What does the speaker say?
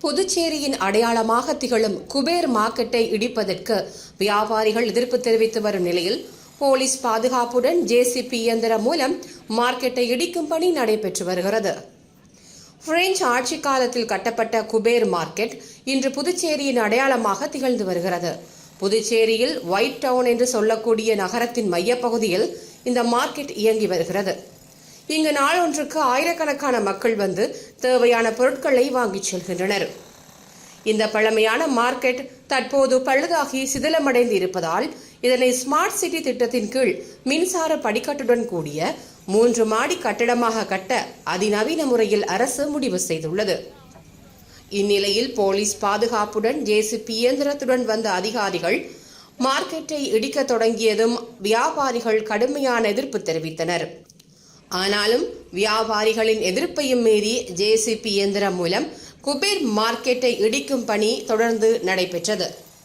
புதுச்சேரியின் அடையாளமாக திகழும் குபேர் மார்க்கெட்டை இடிப்பதற்கு வியாபாரிகள் எதிர்ப்பு தெரிவித்து வரும் நிலையில் போலீஸ் பாதுகாப்புடன் ஜேசிபி இயந்திரம் மூலம் மார்க்கெட்டை இடிக்கும் பணி நடைபெற்று வருகிறது. பிரெஞ்சு ஆட்சி காலத்தில் கட்டப்பட்ட குபேர் மார்க்கெட் இன்று புதுச்சேரியின் அடையாளமாக திகழ்ந்து வருகிறது. புதுச்சேரியில் ஒயிட் டவுன் என்று சொல்லக்கூடிய நகரத்தின் மையப்பகுதியில் இந்த மார்க்கெட் இயங்கி வருகிறது. இங்கு நாளொன்றுக்கு ஆயிரக்கணக்கான மக்கள் வந்து தேவையான பொருட்களை வாங்கிச் செல்கின்றனர். இந்த பழமையான மார்க்கெட் தற்போது பழுதாகி சிதிலமடைந்து இருப்பதால் இதனை ஸ்மார்ட் சிட்டி திட்டத்தின் கீழ் மின்சார படிக்கட்டுடன் கூடிய 3 மாடி கட்டடமாக கட்ட அதிநவீன முறையில் அரசு முடிவு செய்துள்ளது. இந்நிலையில் போலீஸ் பாதுகாப்புடன் ஜேசிபி இயந்திரத்துடன் வந்த அதிகாரிகள் மார்க்கெட்டை இடிக்க தொடங்கியதும் வியாபாரிகள் கடுமையான எதிர்ப்பு தெரிவித்தனர். ஆனாலும் வியாபாரிகளின் எதிர்ப்பையும் மீறி ஜேசிபி இயந்திரம் மூலம் குபேர் மார்க்கெட்டை இடிக்கும் பணி தொடர்ந்து நடைபெற்றது.